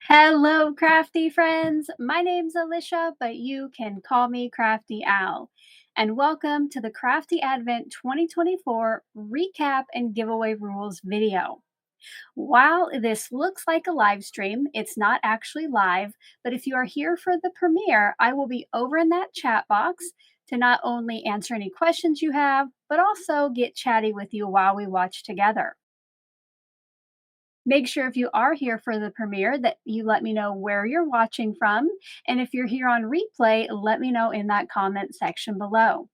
Hello, crafty friends. My name's Alicia, but you can call me Crafty Al. And welcome to the Crafty Advent 2024 Recap and Giveaway Rules video. While this looks like a live stream, it's not actually live, but if you are here for the premiere, I will be over in that chat box to not only answer any questions you have, but also get chatty with you while we watch together. Make sure if you are here for the premiere that you let me know where you're watching from. And if you're here on replay, let me know in that comment section below.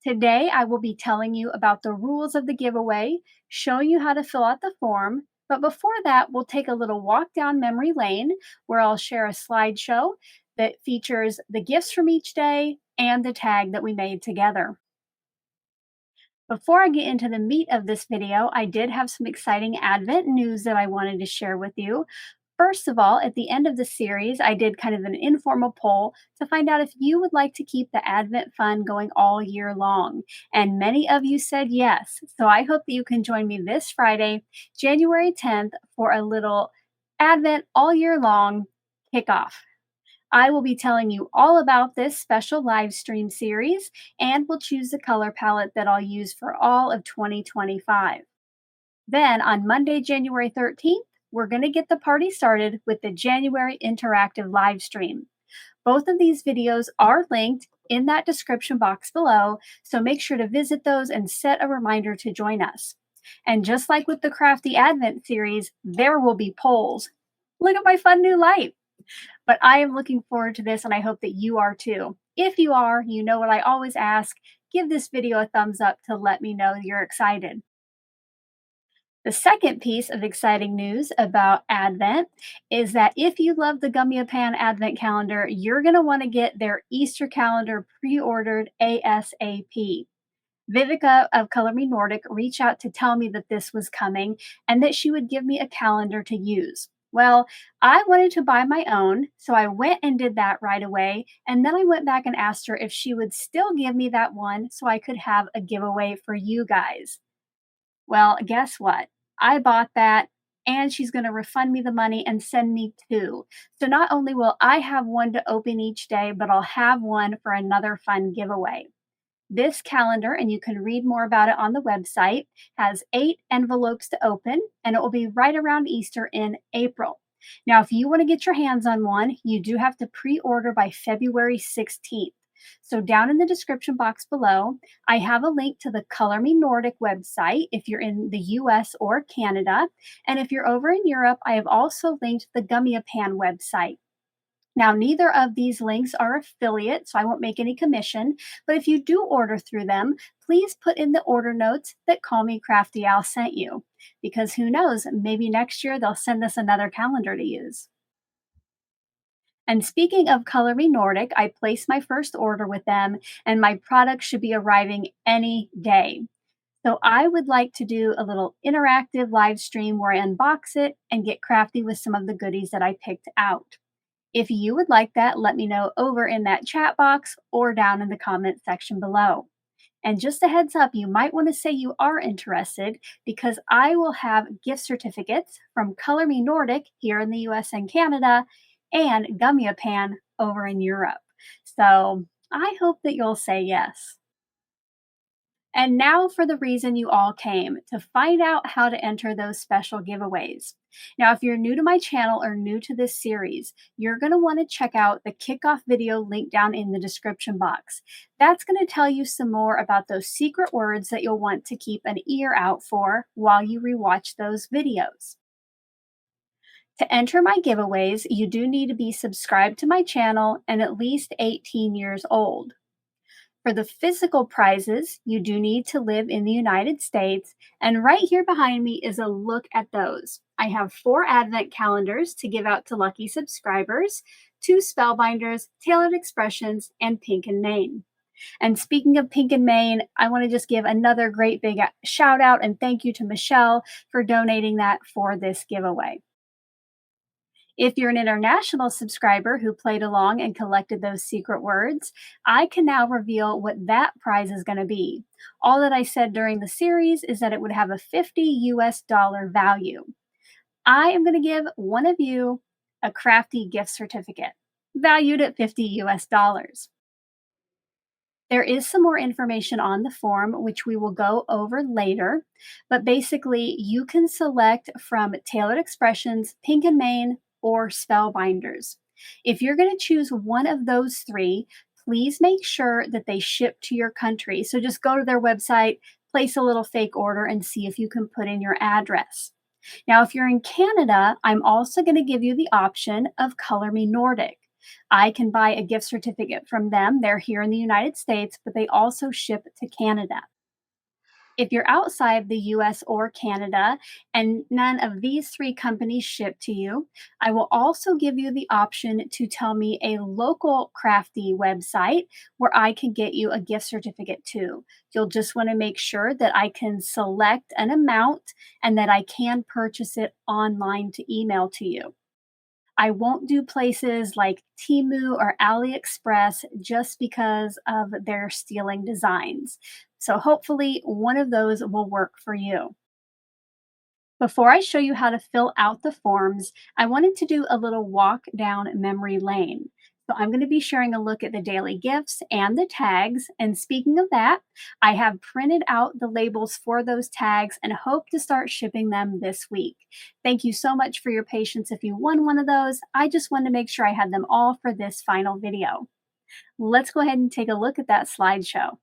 Today, I will be telling you about the rules of the giveaway, showing you how to fill out the form. But before that, we'll take a little walk down memory lane where I'll share a slideshow that features the gifts from each day and the tag that we made together. Before I get into the meat of this video, I did have some exciting Advent news that I wanted to share with you. First of all, at the end of the series, I did kind of an informal poll to find out if you would like to keep the Advent fun going all year long. And many of you said yes. So I hope that you can join me this Friday, January 10th, for a little Advent all year long kickoff. I will be telling you all about this special live stream series and will choose the color palette that I'll use for all of 2025. Then on Monday, January 13th, we're going to get the party started with the January interactive live stream. Both of these videos are linked in that description box below, so make sure to visit those and set a reminder to join us. And just like with the Crafty Advent series, there will be polls. Look at my fun new light! But I am looking forward to this and I hope that you are too. If you are, you know what I always ask, give this video a thumbs up to let me know you're excited. The second piece of exciting news about Advent is that if you love the Gummiapan Advent calendar, you're going to want to get their Easter calendar pre-ordered ASAP. Vivica of Color Me Nordic reached out to tell me that this was coming and that she would give me a calendar to use. Well, I wanted to buy my own, so I went and did that right away. And then I went back and asked her if she would still give me that one so I could have a giveaway for you guys. Well, guess what? I bought that and she's going to refund me the money and send me two. So not only will I have one to open each day, but I'll have one for another fun giveaway. This calendar, and you can read more about it on the website, has 8 envelopes to open, and it will be right around Easter in April. Now, if you want to get your hands on one, you do have to pre-order by February 16th. So down in the description box below, I have a link to the Color Me Nordic website if you're in the US or Canada. And if you're over in Europe, I have also linked the Gummiapan website. Now, neither of these links are affiliate, so I won't make any commission. But if you do order through them, please put in the order notes that Call Me Crafty Al sent you. Because who knows, maybe next year they'll send us another calendar to use. And speaking of Color Me Nordic, I placed my first order with them, and my product should be arriving any day. So I would like to do a little interactive live stream where I unbox it and get crafty with some of the goodies that I picked out. If you would like that, let me know over in that chat box or down in the comment section below. And just a heads up, you might want to say you are interested because I will have gift certificates from Color Me Nordic here in the US and Canada and Gummiapan over in Europe. So I hope that you'll say yes. And now for the reason you all came, to find out how to enter those special giveaways. Now, if you're new to my channel or new to this series, you're going to want to check out the kickoff video linked down in the description box. That's going to tell you some more about those secret words that you'll want to keep an ear out for while you rewatch those videos. To enter my giveaways, you do need to be subscribed to my channel and at least 18 years old. For the physical prizes, you do need to live in the United States, and right here behind me is a look at those. I have 4 Advent calendars to give out to lucky subscribers, 2 Spellbinders, Tailored Expressions, and Pink and Main. And speaking of Pink and Main, I want to just give another great big shout out and thank you to Michelle for donating that for this giveaway. If you're an international subscriber who played along and collected those secret words, I can now reveal what that prize is going to be. All that I said during the series is that it would have a 50 US dollar value. I am going to give one of you a Crafty gift certificate valued at 50 US dollars. There is some more information on the form, which we will go over later, but basically you can select from Tailored Expressions, Pink and Main, or Spellbinders. If you're going to choose one of those three, please make sure that they ship to your country. So just go to their website, place a little fake order, and see if you can put in your address. Now, if you're in Canada, I'm also going to give you the option of Color Me Nordic. I can buy a gift certificate from them. They're here in the United States, but they also ship to Canada. If you're outside the US or Canada and none of these three companies ship to you, I will also give you the option to tell me a local Crafty website where I can get you a gift certificate to. You'll just want to make sure that I can select an amount and that I can purchase it online to email to you. I won't do places like Temu or AliExpress just because of their stealing designs. So hopefully one of those will work for you. Before I show you how to fill out the forms, I wanted to do a little walk down memory lane. So I'm going to be sharing a look at the daily gifts and the tags. And speaking of that, I have printed out the labels for those tags and hope to start shipping them this week. Thank you so much for your patience if you won one of those. I just wanted to make sure I had them all for this final video. Let's go ahead and take a look at that slideshow.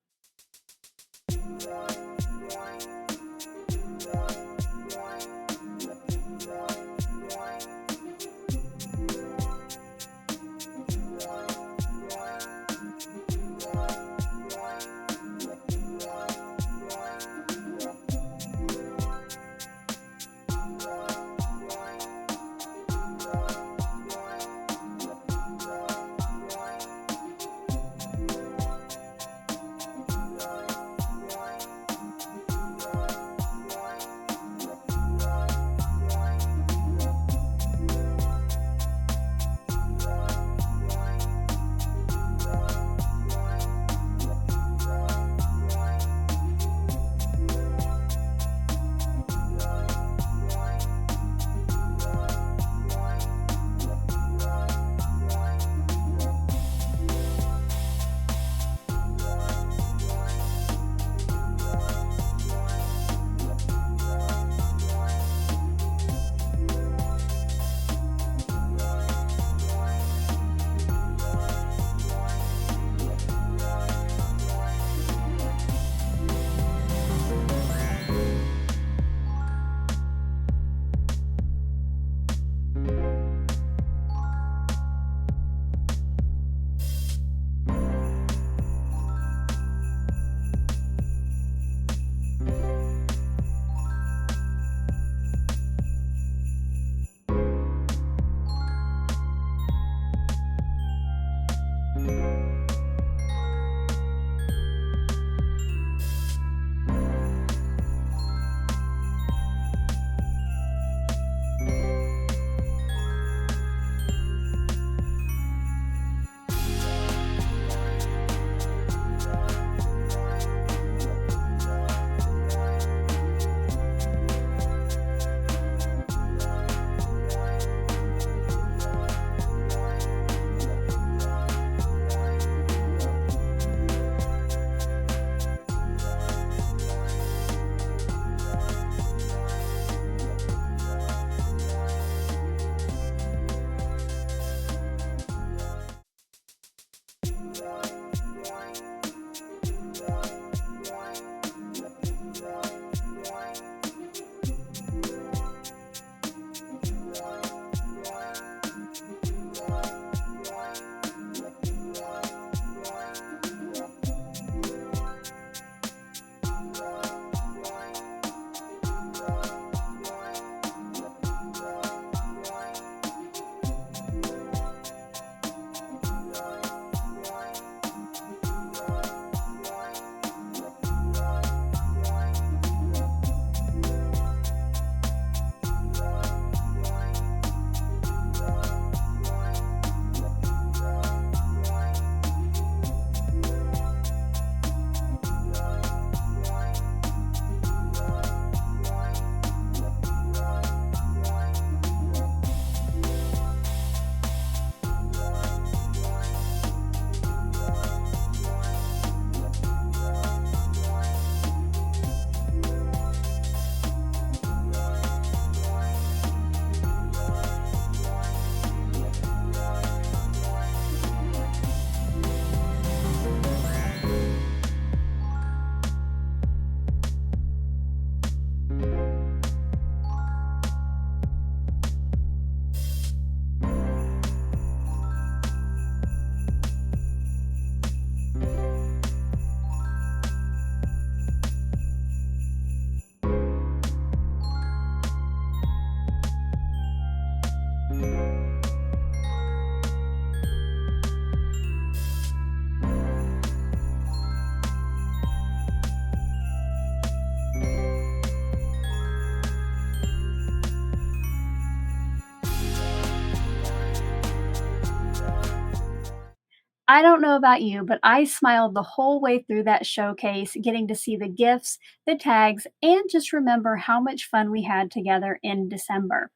I don't know about you, but I smiled the whole way through that showcase, getting to see the gifts, the tags, and just remember how much fun we had together in December.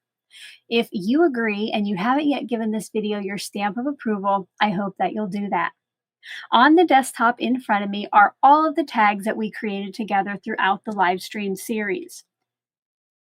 If you agree and you haven't yet given this video your stamp of approval, I hope that you'll do that. On the desktop in front of me are all of the tags that we created together throughout the live stream series.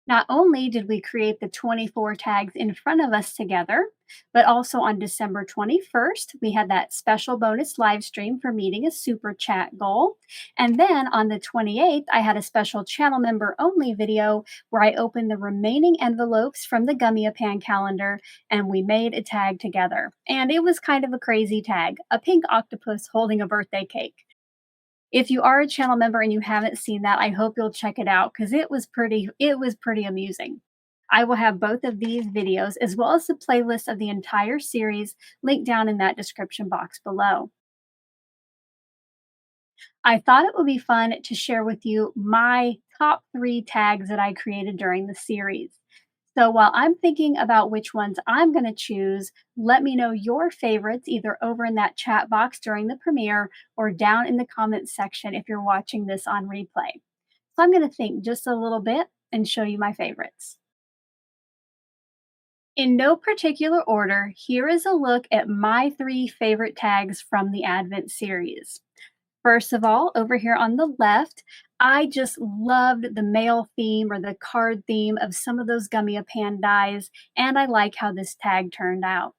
Not only did we create the 24 tags in front of us together, but also on December 21st, we had that special bonus live stream for meeting a super chat goal. And then on the 28th, I had a special channel member only video where I opened the remaining envelopes from the Gummiapan calendar and we made a tag together. And it was kind of a crazy tag, a pink octopus holding a birthday cake. If you are a channel member and you haven't seen that, I hope you'll check it out because it was pretty amusing. I will have both of these videos as well as the playlist of the entire series linked down in that description box below. I thought it would be fun to share with you my top 3 tags that I created during the series. So while I'm thinking about which ones I'm going to choose, let me know your favorites either over in that chat box during the premiere or down in the comments section if you're watching this on replay. So I'm going to think just a little bit and show you my favorites. In no particular order, here is a look at my 3 favorite tags from the Advent series. First of all, over here on the left, I just loved the mail theme or the card theme of some of those Gummiapan dies, and I like how this tag turned out.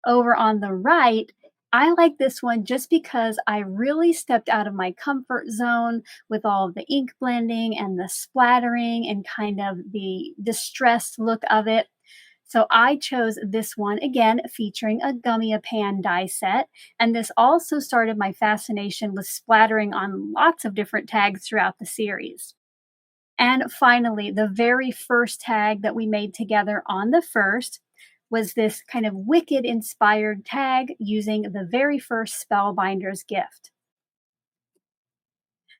Over on the right, I like this one just because I really stepped out of my comfort zone with all of the ink blending and the splattering and kind of the distressed look of it. So I chose this one again, featuring a Gummiapan die set. And this also started my fascination with splattering on lots of different tags throughout the series. And finally, the very first tag that we made together on the first was this kind of Wicked inspired tag using the very first Spellbinders gift.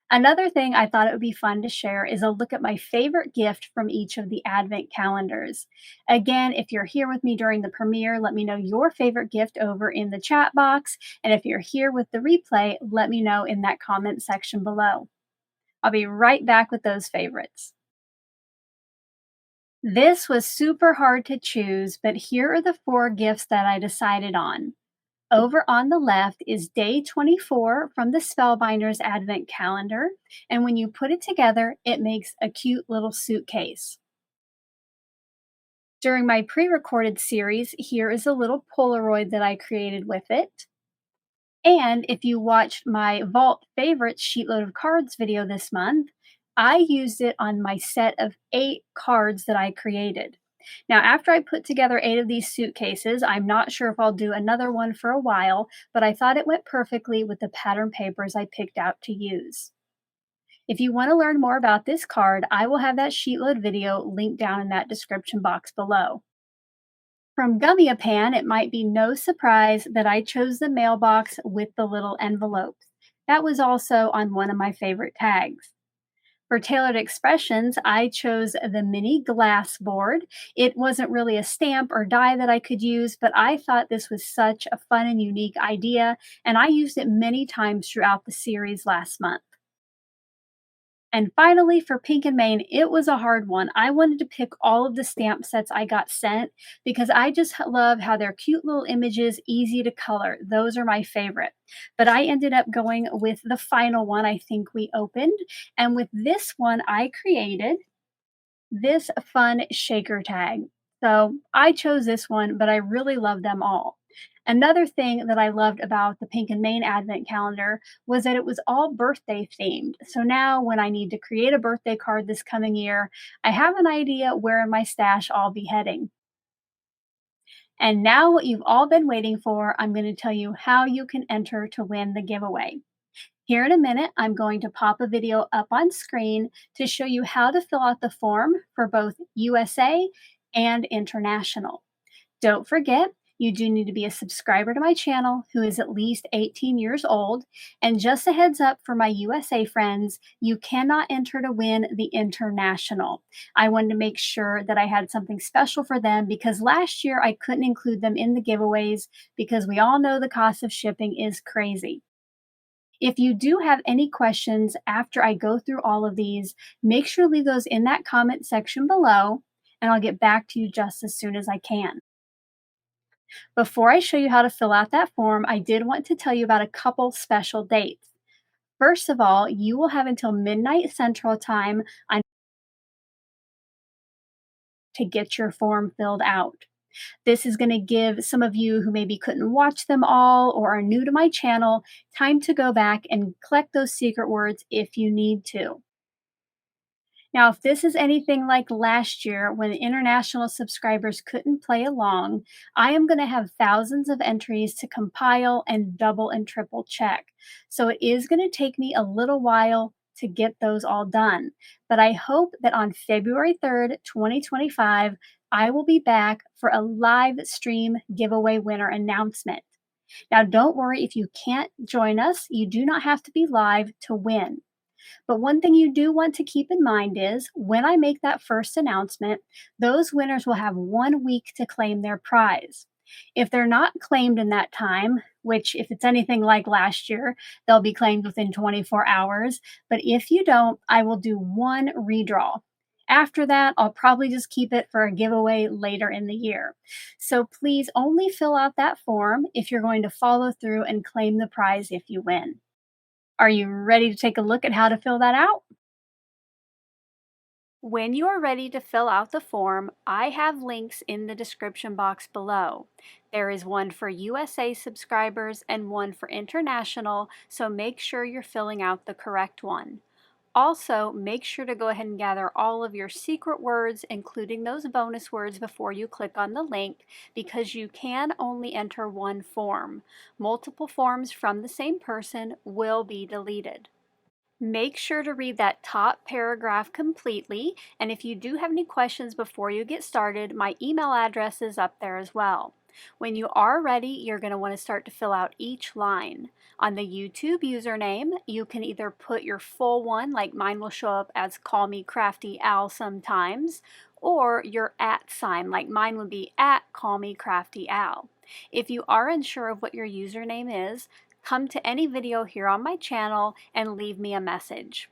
Another thing I thought it would be fun to share is a look at my favorite gift from each of the Advent calendars. Again, if you're here with me during the premiere, let me know your favorite gift over in the chat box. And if you're here with the replay, let me know in that comment section below. I'll be right back with those favorites. This was super hard to choose, but here are the 4 gifts that I decided on. Over on the left is day 24 from the Spellbinders Advent Calendar, and when you put it together, it makes a cute little suitcase. During my pre-recorded series, here is a little Polaroid that I created with it. And if you watched my Vault Favorites Sheetload of Cards video this month, I used it on my set of 8 cards that I created. Now, after I put together 8 of these suitcases, I'm not sure if I'll do another one for a while, but I thought it went perfectly with the pattern papers I picked out to use. If you want to learn more about this card, I will have that sheetload video linked down in that description box below. From Gummiapan, it might be no surprise that I chose the mailbox with the little envelopes. That was also on one of my favorite tags. For Tailored Expressions, I chose the mini glass board. It wasn't really a stamp or die that I could use, but I thought this was such a fun and unique idea, and I used it many times throughout the series last month. And finally, for Pink and Main, it was a hard one. I wanted to pick all of the stamp sets I got sent because I just love how they're cute little images, easy to color. Those are my favorite. But I ended up going with the final one I think we opened. And with this one, I created this fun shaker tag. So I chose this one, but I really love them all. Another thing that I loved about the Pink and Main Advent calendar was that it was all birthday themed. So now when I need to create a birthday card this coming year, I have an idea where in my stash I'll be heading. And now what you've all been waiting for, I'm going to tell you how you can enter to win the giveaway. Here in a minute, I'm going to pop a video up on screen to show you how to fill out the form for both USA and international. Don't forget, You do need to be a subscriber to my channel who is at least 18 years old. And just a heads up for my USA friends, you cannot enter to win the international. I wanted to make sure that I had something special for them because last year I couldn't include them in the giveaways because we all know the cost of shipping is crazy. If you do have any questions after I go through all of these, make sure to leave those in that comment section below, and I'll get back to you just as soon as I can. Before I show you how to fill out that form, I did want to tell you about a couple special dates. First of all, you will have until midnight Central Time to get your form filled out. This is going to give some of you who maybe couldn't watch them all or are new to my channel time to go back and collect those secret words if you need to. Now, if this is anything like last year when the international subscribers couldn't play along, I am going to have thousands of entries to compile and double and triple check. So it is going to take me a little while to get those all done. But I hope that on February 3rd, 2025, I will be back for a live stream giveaway winner announcement. Now, don't worry if you can't join us, you do not have to be live to win. But one thing you do want to keep in mind is when I make that first announcement, those winners will have 1 week to claim their prize. If they're not claimed in that time, which if it's anything like last year, they'll be claimed within 24 hours. But if you don't, I will do one redraw. After that, I'll probably just keep it for a giveaway later in the year. So please only fill out that form if you're going to follow through and claim the prize if you win. Are you ready to take a look at how to fill that out? When you are ready to fill out the form, I have links in the description box below. There is one for USA subscribers and one for international, so make sure you're filling out the correct one. Also, make sure to go ahead and gather all of your secret words, including those bonus words, before you click on the link, because you can only enter one form. Multiple forms from the same person will be deleted. Make sure to read that top paragraph completely, and if you do have any questions before you get started, my email address is up there as well. When you are ready, you're going to want to start to fill out each line. On the YouTube username, you can either put your full one, like mine will show up as Call Me Crafty Al sometimes, or your @ sign, like mine would be @Call Me Crafty Al. If you are unsure of what your username is, come to any video here on my channel and leave me a message.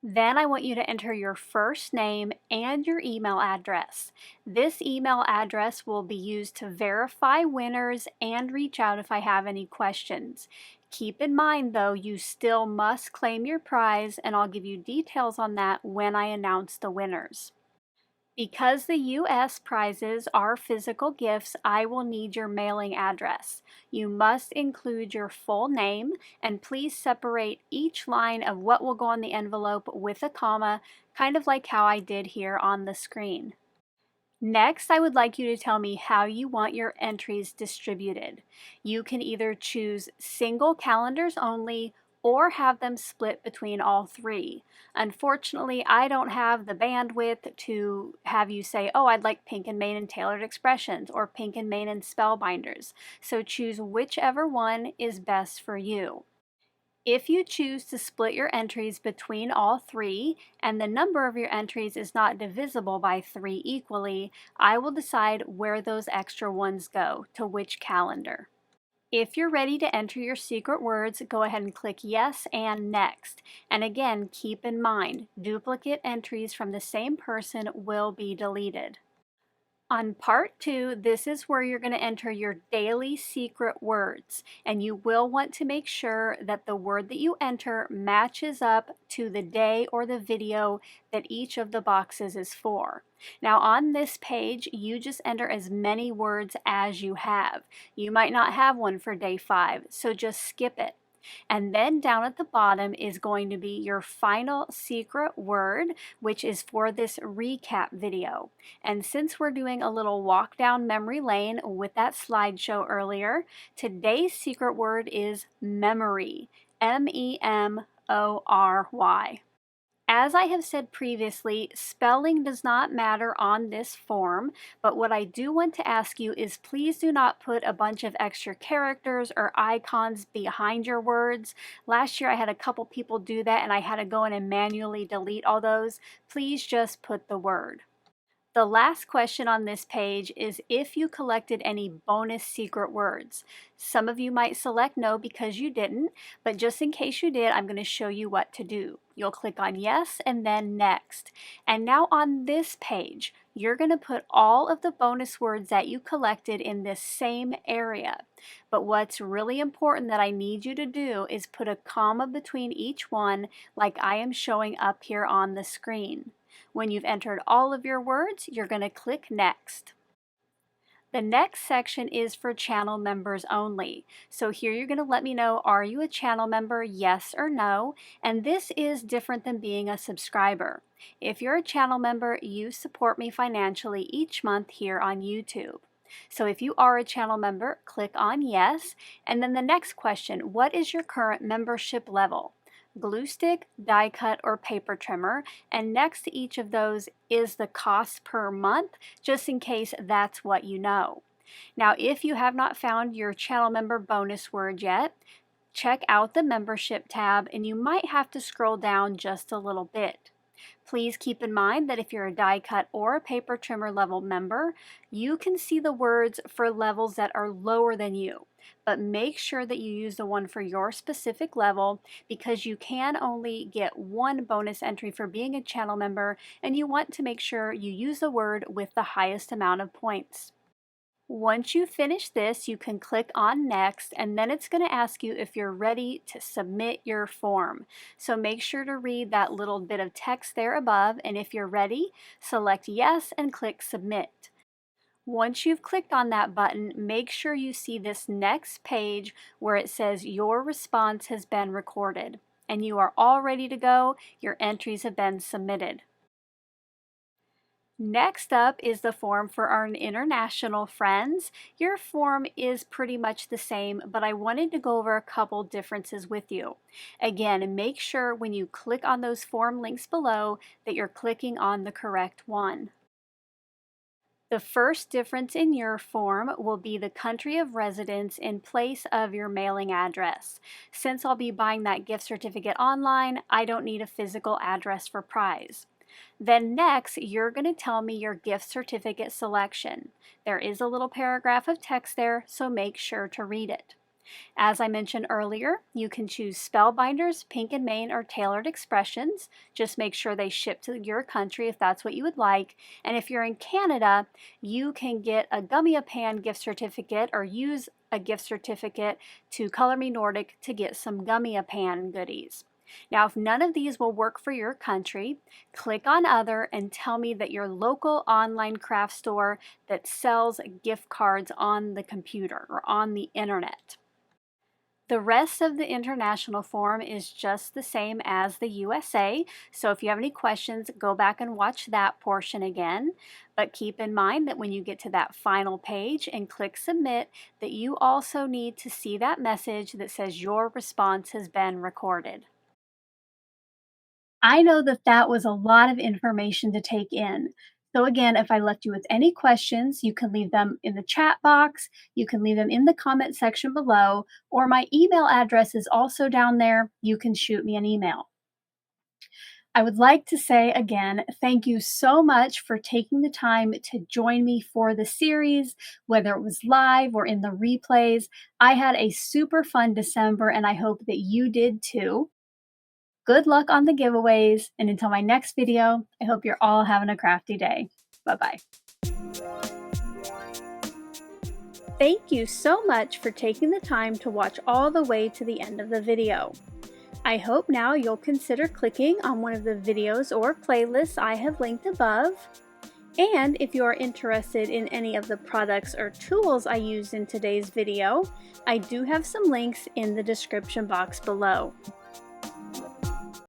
Then I want you to enter your first name and your email address. This email address will be used to verify winners and reach out if I have any questions. Keep in mind though, you still must claim your prize, and I'll give you details on that when I announce the winners. Because the U.S. prizes are physical gifts, I will need your mailing address. You must include your full name, and please separate each line of what will go on the envelope with a comma, kind of like how I did here on the screen. Next, I would like you to tell me how you want your entries distributed. You can either choose single calendars only or have them split between all three. Unfortunately, I don't have the bandwidth to have you say, oh, I'd like Pink and Main and Tailored Expressions or Pink and Main and Spellbinders. So choose whichever one is best for you. If you choose to split your entries between all three and the number of your entries is not divisible by 3 equally, I will decide where those extra ones go, to which calendar. If you're ready to enter your secret words, go ahead and click Yes and Next. And again, keep in mind, duplicate entries from the same person will be deleted. On part 2, this is where you're going to enter your daily secret words, and you will want to make sure that the word that you enter matches up to the day or the video that each of the boxes is for. Now on this page, you just enter as many words as you have. You might not have one for day 5, so just skip it. And then down at the bottom is going to be your final secret word, which is for this recap video. And since we're doing a little walk down memory lane with that slideshow earlier, today's secret word is memory. M-E-M-O-R-Y. As I have said previously, spelling does not matter on this form, but what I do want to ask you is please do not put a bunch of extra characters or icons behind your words. Last year I had a couple people do that and I had to go in and manually delete all those. Please just put the word. The last question on this page is if you collected any bonus secret words. Some of you might select no because you didn't, but just in case you did, I'm going to show you what to do. You'll click on yes and then next. And now on this page, you're going to put all of the bonus words that you collected in this same area. But what's really important that I need you to do is put a comma between each one like I am showing up here on the screen. When you've entered all of your words, you're going to click Next. The next section is for channel members only. So here you're going to let me know, are you a channel member, yes or no? And this is different than being a subscriber. If you're a channel member, you support me financially each month here on YouTube. So if you are a channel member, click on yes. And then the next question, what is your current membership level? Glue stick, die cut, or paper trimmer, and next to each of those is the cost per month, just in case that's what you know. Now, if you have not found your channel member bonus word yet, check out the membership tab and you might have to scroll down just a little bit. Please keep in mind that if you're a die cut or a paper trimmer level member, you can see the words for levels that are lower than you. But make sure that you use the one for your specific level because you can only get one bonus entry for being a channel member and you want to make sure you use the word with the highest amount of points. Once you finish this, you can click on Next, and then it's going to ask you if you're ready to submit your form. So make sure to read that little bit of text there above, and if you're ready, select Yes and click Submit. Once you've clicked on that button, make sure you see this next page where it says your response has been recorded, and you are all ready to go. Your entries have been submitted. Next up is the form for our international friends. Your form is pretty much the same, but I wanted to go over a couple differences with you. Again, make sure when you click on those form links below that you're clicking on the correct one. The first difference in your form will be the country of residence in place of your mailing address. Since I'll be buying that gift certificate online, I don't need a physical address for prize. Then next, you're going to tell me your gift certificate selection. There is a little paragraph of text there, so make sure to read it. As I mentioned earlier, you can choose Spellbinders, Pink and Main, or Tailored Expressions. Just make sure they ship to your country if that's what you would like. And if you're in Canada, you can get a Gummiapan gift certificate or use a gift certificate to Color Me Nordic to get some Gummiapan goodies. Now, if none of these will work for your country, click on Other and tell me that your local online craft store that sells gift cards on the computer or on the internet. The rest of the international form is just the same as the USA, so if you have any questions, go back and watch that portion again. But keep in mind that when you get to that final page and click Submit, that you also need to see that message that says your response has been recorded. I know that that was a lot of information to take in. So again, if I left you with any questions, you can leave them in the chat box, you can leave them in the comment section below, or my email address is also down there. You can shoot me an email. I would like to say again, thank you so much for taking the time to join me for the series, whether it was live or in the replays. I had a super fun December and I hope that you did too. Good luck on the giveaways, and until my next video, I hope you're all having a crafty day. Bye-bye. Thank you so much for taking the time to watch all the way to the end of the video. I hope now you'll consider clicking on one of the videos or playlists I have linked above. And if you are interested in any of the products or tools I used in today's video, I do have some links in the description box below.